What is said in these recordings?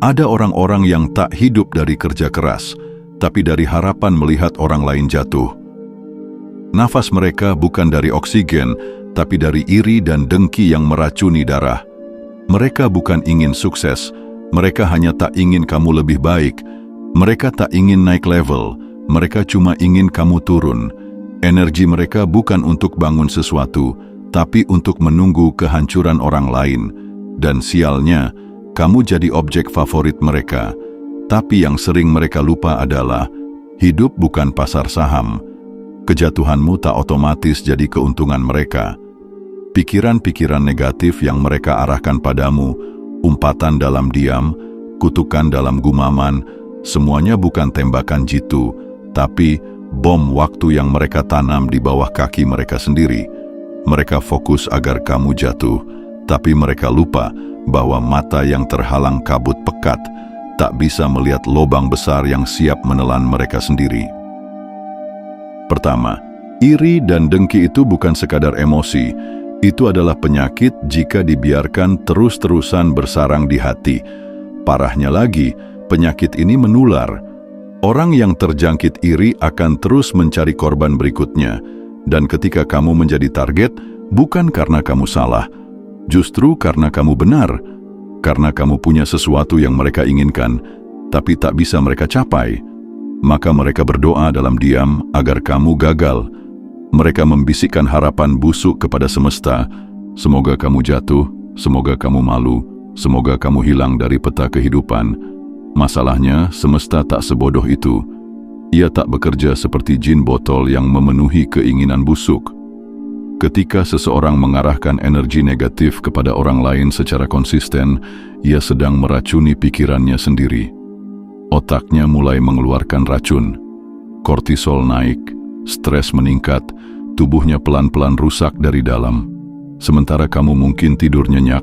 Ada orang-orang yang tak hidup dari kerja keras, tapi dari harapan melihat orang lain jatuh. Nafas mereka bukan dari oksigen, tapi dari iri dan dengki yang meracuni darah. Mereka bukan ingin sukses, mereka hanya tak ingin kamu lebih baik. Mereka tak ingin naik level, mereka cuma ingin kamu turun. Energi mereka bukan untuk bangun sesuatu, tapi untuk menunggu kehancuran orang lain. Dan sialnya, kamu jadi objek favorit mereka. Tapi yang sering mereka lupa adalah, hidup bukan pasar saham. Kejatuhanmu tak otomatis jadi keuntungan mereka. Pikiran-pikiran negatif yang mereka arahkan padamu, umpatan dalam diam, kutukan dalam gumaman, semuanya bukan tembakan jitu, tapi bom waktu yang mereka tanam di bawah kaki mereka sendiri. Mereka fokus agar kamu jatuh, tapi mereka lupa bahwa mata yang terhalang kabut pekat tak bisa melihat lubang besar yang siap menelan mereka sendiri. Pertama, iri dan dengki itu bukan sekadar emosi, itu adalah penyakit jika dibiarkan terus-terusan bersarang di hati. Parahnya lagi, penyakit ini menular. Orang yang terjangkit iri akan terus mencari korban berikutnya, dan ketika kamu menjadi target, bukan karena kamu salah, justru karena kamu benar, karena kamu punya sesuatu yang mereka inginkan, tapi tak bisa mereka capai. Maka mereka berdoa dalam diam agar kamu gagal. Mereka membisikkan harapan busuk kepada semesta, semoga kamu jatuh, semoga kamu malu, semoga kamu hilang dari peta kehidupan. Masalahnya, semesta tak sebodoh itu. Ia tak bekerja seperti jin botol yang memenuhi keinginan busuk. Ketika seseorang mengarahkan energi negatif kepada orang lain secara konsisten, ia sedang meracuni pikirannya sendiri. Otaknya mulai mengeluarkan racun. Kortisol naik, stres meningkat, tubuhnya pelan-pelan rusak dari dalam. Sementara kamu mungkin tidur nyenyak,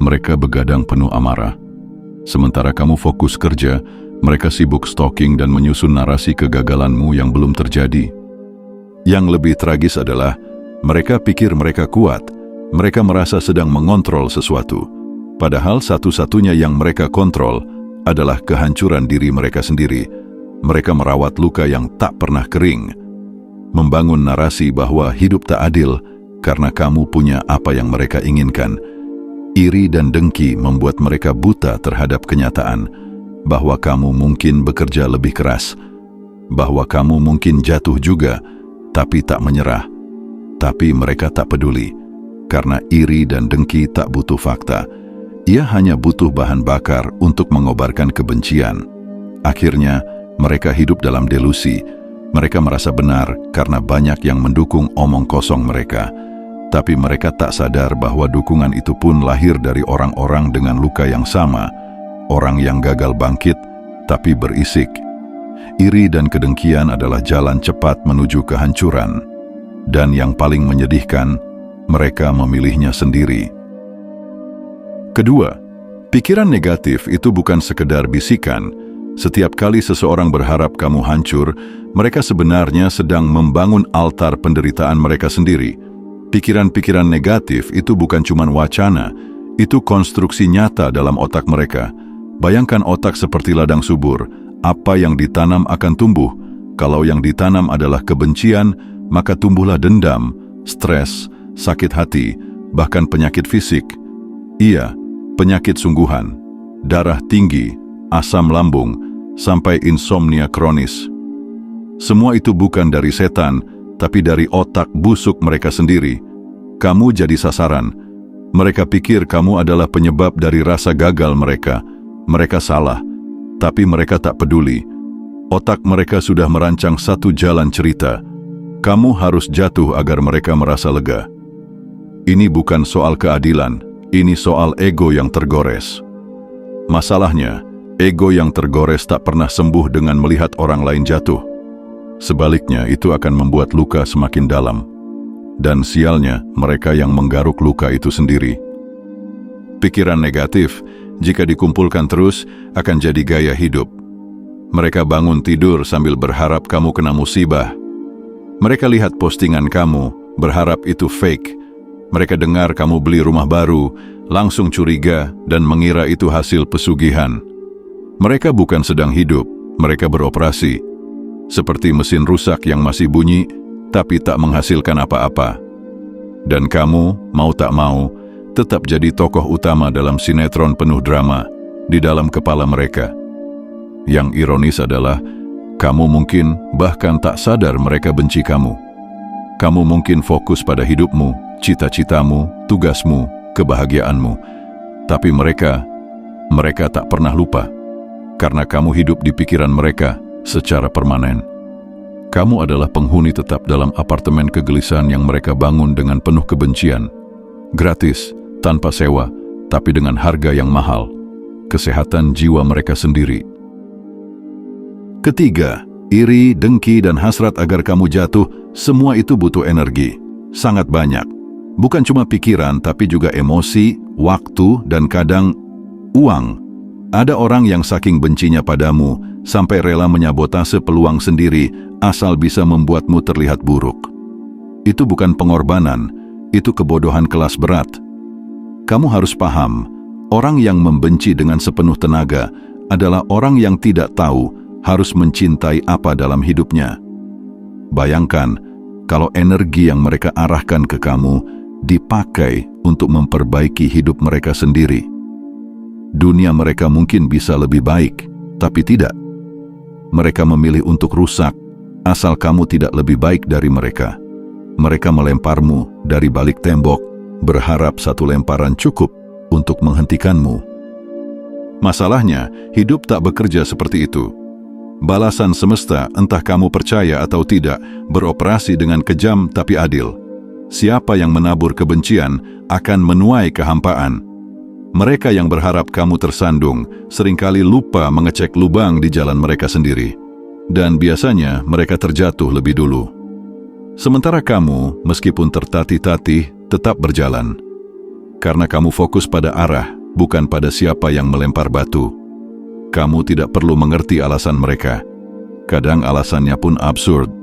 mereka begadang penuh amarah. Sementara kamu fokus kerja, mereka sibuk stalking dan menyusun narasi kegagalanmu yang belum terjadi. Yang lebih tragis adalah, mereka pikir mereka kuat, mereka merasa sedang mengontrol sesuatu. Padahal satu-satunya yang mereka kontrol adalah kehancuran diri mereka sendiri. Mereka merawat luka yang tak pernah kering. Membangun narasi bahwa hidup tak adil karena kamu punya apa yang mereka inginkan. Iri dan dengki membuat mereka buta terhadap kenyataan bahwa kamu mungkin bekerja lebih keras, bahwa kamu mungkin jatuh juga, tapi tak menyerah. Tapi mereka tak peduli, karena iri dan dengki tak butuh fakta. Ia hanya butuh bahan bakar untuk mengobarkan kebencian. Akhirnya, mereka hidup dalam delusi. Mereka merasa benar karena banyak yang mendukung omong kosong mereka. Tapi mereka tak sadar bahwa dukungan itu pun lahir dari orang-orang dengan luka yang sama. Orang yang gagal bangkit, tapi berisik. Iri dan kedengkian adalah jalan cepat menuju kehancuran. Dan yang paling menyedihkan, mereka memilihnya sendiri. Kedua, pikiran negatif itu bukan sekedar bisikan. Setiap kali seseorang berharap kamu hancur, mereka sebenarnya sedang membangun altar penderitaan mereka sendiri. Pikiran-pikiran negatif itu bukan cuma wacana, itu konstruksi nyata dalam otak mereka. Bayangkan otak seperti ladang subur, apa yang ditanam akan tumbuh. Kalau yang ditanam adalah kebencian, maka tumbuhlah dendam, stres, sakit hati, bahkan penyakit fisik. Iya, penyakit sungguhan, darah tinggi, asam lambung, sampai insomnia kronis. Semua itu bukan dari setan, tapi dari otak busuk mereka sendiri. Kamu jadi sasaran. Mereka pikir kamu adalah penyebab dari rasa gagal mereka. Mereka salah, tapi mereka tak peduli. Otak mereka sudah merancang satu jalan cerita. Kamu harus jatuh agar mereka merasa lega. Ini bukan soal keadilan, ini soal ego yang tergores. Masalahnya, ego yang tergores tak pernah sembuh dengan melihat orang lain jatuh. Sebaliknya, itu akan membuat luka semakin dalam. Dan sialnya, mereka yang menggaruk luka itu sendiri. Pikiran negatif, jika dikumpulkan terus, akan jadi gaya hidup. Mereka bangun tidur sambil berharap kamu kena musibah. Mereka lihat postingan kamu, berharap itu fake. Mereka dengar kamu beli rumah baru, langsung curiga dan mengira itu hasil pesugihan. Mereka bukan sedang hidup, mereka beroperasi. Seperti mesin rusak yang masih bunyi, tapi tak menghasilkan apa-apa. Dan kamu, mau tak mau, tetap jadi tokoh utama dalam sinetron penuh drama di dalam kepala mereka. Yang ironis adalah, kamu mungkin bahkan tak sadar mereka benci kamu. Kamu mungkin fokus pada hidupmu, cita-citamu, tugasmu, kebahagiaanmu. Tapi mereka tak pernah lupa. Karena kamu hidup di pikiran mereka secara permanen. Kamu adalah penghuni tetap dalam apartemen kegelisahan yang mereka bangun dengan penuh kebencian. Gratis, tanpa sewa, tapi dengan harga yang mahal. Kesehatan jiwa mereka sendiri. Ketiga, iri, dengki, dan hasrat agar kamu jatuh, semua itu butuh energi. Sangat banyak. Bukan cuma pikiran, tapi juga emosi, waktu, dan kadang uang. Ada orang yang saking bencinya padamu, sampai rela menyabotase peluang sendiri, asal bisa membuatmu terlihat buruk. Itu bukan pengorbanan, itu kebodohan kelas berat. Kamu harus paham, orang yang membenci dengan sepenuh tenaga adalah orang yang tidak tahu harus mencintai apa dalam hidupnya. Bayangkan, kalau energi yang mereka arahkan ke kamu dipakai untuk memperbaiki hidup mereka sendiri. Dunia mereka mungkin bisa lebih baik, tapi tidak. Mereka memilih untuk rusak, asal kamu tidak lebih baik dari mereka. Mereka melemparmu dari balik tembok, berharap satu lemparan cukup untuk menghentikanmu. Masalahnya, hidup tak bekerja seperti itu. Balasan semesta, entah kamu percaya atau tidak, beroperasi dengan kejam tapi adil. Siapa yang menabur kebencian akan menuai kehampaan. Mereka yang berharap kamu tersandung seringkali lupa mengecek lubang di jalan mereka sendiri. Dan biasanya mereka terjatuh lebih dulu. Sementara kamu, meskipun tertatih-tatih, tetap berjalan. Karena kamu fokus pada arah, bukan pada siapa yang melempar batu. Kamu tidak perlu mengerti alasan mereka. Kadang alasannya pun absurd.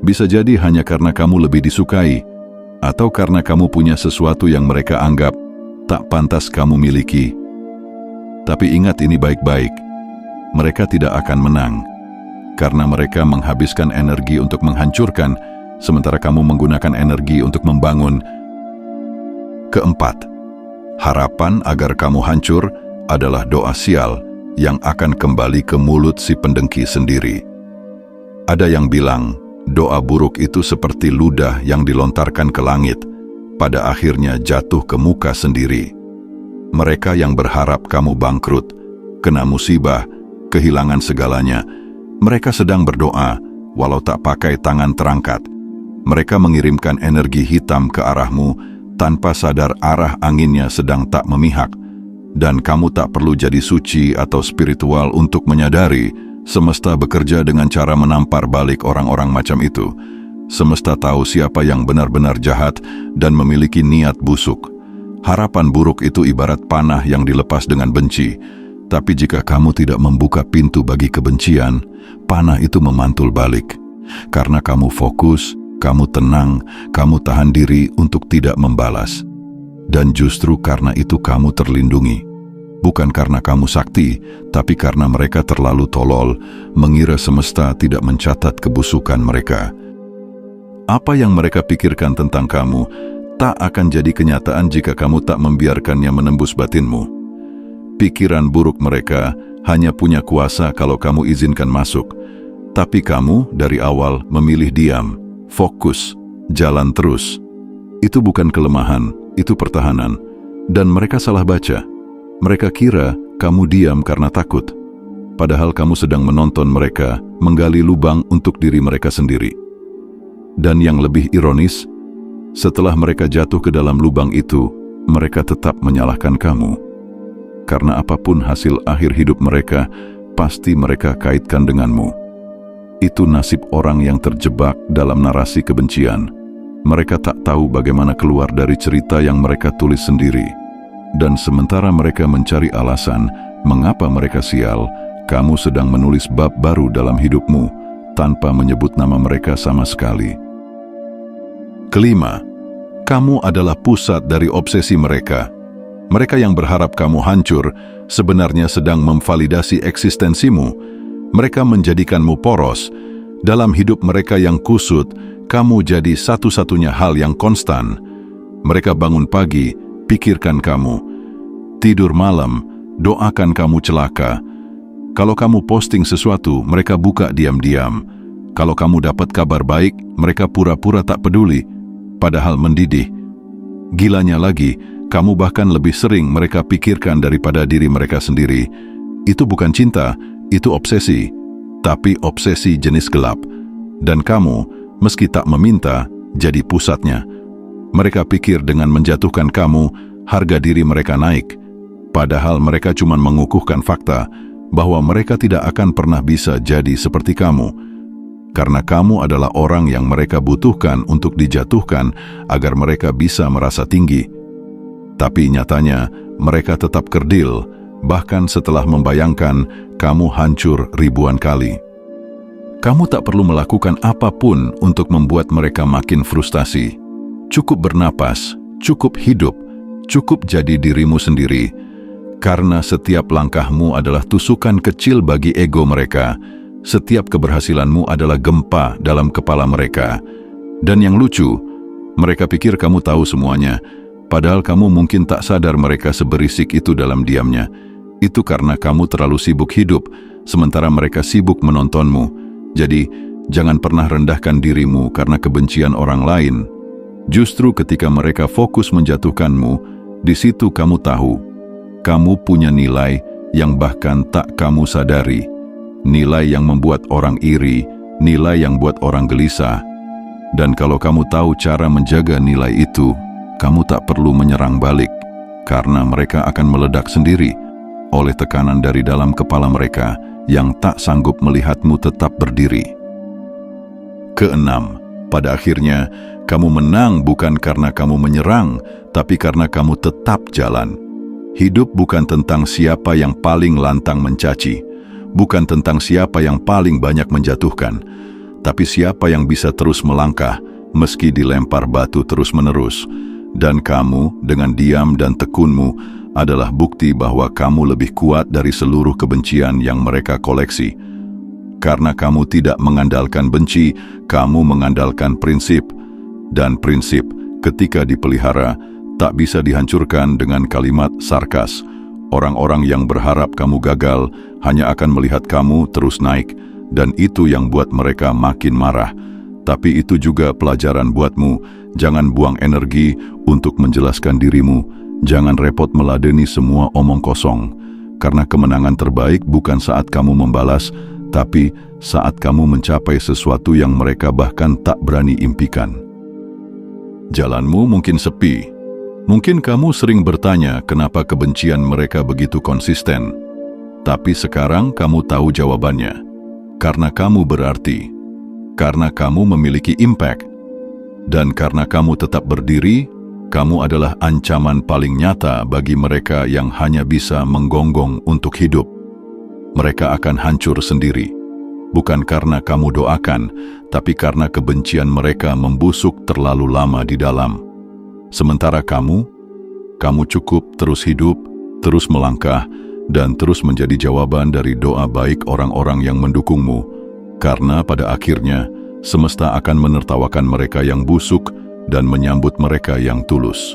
Bisa jadi hanya karena kamu lebih disukai, atau karena kamu punya sesuatu yang mereka anggap tak pantas kamu miliki. Tapi ingat ini baik-baik, mereka tidak akan menang, karena mereka menghabiskan energi untuk menghancurkan, sementara kamu menggunakan energi untuk membangun. Keempat, harapan agar kamu hancur adalah doa sial yang akan kembali ke mulut si pendengki sendiri. Ada yang bilang, doa buruk itu seperti ludah yang dilontarkan ke langit, pada akhirnya jatuh ke muka sendiri. Mereka yang berharap kamu bangkrut, kena musibah, kehilangan segalanya, mereka sedang berdoa, walau tak pakai tangan terangkat. Mereka mengirimkan energi hitam ke arahmu, tanpa sadar arah anginnya sedang tak memihak. Dan kamu tak perlu jadi suci atau spiritual untuk menyadari, semesta bekerja dengan cara menampar balik orang-orang macam itu. Semesta tahu siapa yang benar-benar jahat dan memiliki niat busuk. Harapan buruk itu ibarat panah yang dilepas dengan benci. Tapi jika kamu tidak membuka pintu bagi kebencian, panah itu memantul balik. Karena kamu fokus, kamu tenang, kamu tahan diri untuk tidak membalas. Dan justru karena itu kamu terlindungi. Bukan karena kamu sakti, tapi karena mereka terlalu tolol, mengira semesta tidak mencatat kebusukan mereka. Apa yang mereka pikirkan tentang kamu tak akan jadi kenyataan jika kamu tak membiarkannya menembus batinmu. Pikiran buruk mereka hanya punya kuasa kalau kamu izinkan masuk. Tapi kamu dari awal memilih diam, fokus, jalan terus. Itu bukan kelemahan, itu pertahanan. Dan mereka salah baca. Mereka kira kamu diam karena takut. Padahal kamu sedang menonton mereka menggali lubang untuk diri mereka sendiri. Dan yang lebih ironis, setelah mereka jatuh ke dalam lubang itu, mereka tetap menyalahkan kamu. Karena apapun hasil akhir hidup mereka, pasti mereka kaitkan denganmu. Itu nasib orang yang terjebak dalam narasi kebencian. Mereka tak tahu bagaimana keluar dari cerita yang mereka tulis sendiri. Dan sementara mereka mencari alasan mengapa mereka sial, kamu sedang menulis bab baru dalam hidupmu tanpa menyebut nama mereka sama sekali. Kelima, kamu adalah pusat dari obsesi mereka. Mereka yang berharap kamu hancur sebenarnya sedang memvalidasi eksistensimu. Mereka menjadikanmu poros. Dalam hidup mereka yang kusut, kamu jadi satu-satunya hal yang konstan. Mereka bangun pagi, pikirkan kamu. Tidur malam, doakan kamu celaka. Kalau kamu posting sesuatu, mereka buka diam-diam. Kalau kamu dapat kabar baik, mereka pura-pura tak peduli, padahal mendidih. Gilanya lagi, kamu bahkan lebih sering mereka pikirkan daripada diri mereka sendiri. Itu bukan cinta, itu obsesi, tapi obsesi jenis gelap. Dan kamu, meski tak meminta, jadi pusatnya. Mereka pikir dengan menjatuhkan kamu, harga diri mereka naik. Padahal mereka cuma mengukuhkan fakta bahwa mereka tidak akan pernah bisa jadi seperti kamu. Karena kamu adalah orang yang mereka butuhkan untuk dijatuhkan agar mereka bisa merasa tinggi. Tapi nyatanya, mereka tetap kerdil, bahkan setelah membayangkan kamu hancur ribuan kali. Kamu tak perlu melakukan apapun untuk membuat mereka makin frustasi. Cukup bernapas, cukup hidup, cukup jadi dirimu sendiri. Karena setiap langkahmu adalah tusukan kecil bagi ego mereka. Setiap keberhasilanmu adalah gempa dalam kepala mereka. Dan yang lucu, mereka pikir kamu tahu semuanya. Padahal kamu mungkin tak sadar mereka seberisik itu dalam diamnya. Itu karena kamu terlalu sibuk hidup, sementara mereka sibuk menontonmu. Jadi, jangan pernah rendahkan dirimu karena kebencian orang lain. Justru ketika mereka fokus menjatuhkanmu, di situ kamu tahu, kamu punya nilai yang bahkan tak kamu sadari. Nilai yang membuat orang iri, nilai yang buat orang gelisah. Dan kalau kamu tahu cara menjaga nilai itu, kamu tak perlu menyerang balik, karena mereka akan meledak sendiri oleh tekanan dari dalam kepala mereka yang tak sanggup melihatmu tetap berdiri. Keenam, pada akhirnya, kamu menang bukan karena kamu menyerang, tapi karena kamu tetap jalan. Hidup bukan tentang siapa yang paling lantang mencaci, bukan tentang siapa yang paling banyak menjatuhkan, tapi siapa yang bisa terus melangkah meski dilempar batu terus-menerus. Dan kamu, dengan diam dan tekunmu, adalah bukti bahwa kamu lebih kuat dari seluruh kebencian yang mereka koleksi. Karena kamu tidak mengandalkan benci, kamu mengandalkan prinsip. Dan prinsip, ketika dipelihara, tak bisa dihancurkan dengan kalimat sarkas. Orang-orang yang berharap kamu gagal hanya akan melihat kamu terus naik, dan itu yang buat mereka makin marah. Tapi itu juga pelajaran buatmu. Jangan buang energi untuk menjelaskan dirimu. Jangan repot meladeni semua omong kosong. Karena kemenangan terbaik bukan saat kamu membalas, tapi saat kamu mencapai sesuatu yang mereka bahkan tak berani impikan. Jalanmu mungkin sepi. Mungkin kamu sering bertanya kenapa kebencian mereka begitu konsisten. Tapi sekarang kamu tahu jawabannya. Karena kamu berarti. Karena kamu memiliki impact. Dan karena kamu tetap berdiri, kamu adalah ancaman paling nyata bagi mereka yang hanya bisa menggonggong untuk hidup. Mereka akan hancur sendiri. Bukan karena kamu doakan, tapi karena kebencian mereka membusuk terlalu lama di dalam. Sementara kamu cukup terus hidup, terus melangkah, dan terus menjadi jawaban dari doa baik orang-orang yang mendukungmu. Karena pada akhirnya, semesta akan menertawakan mereka yang busuk dan menyambut mereka yang tulus.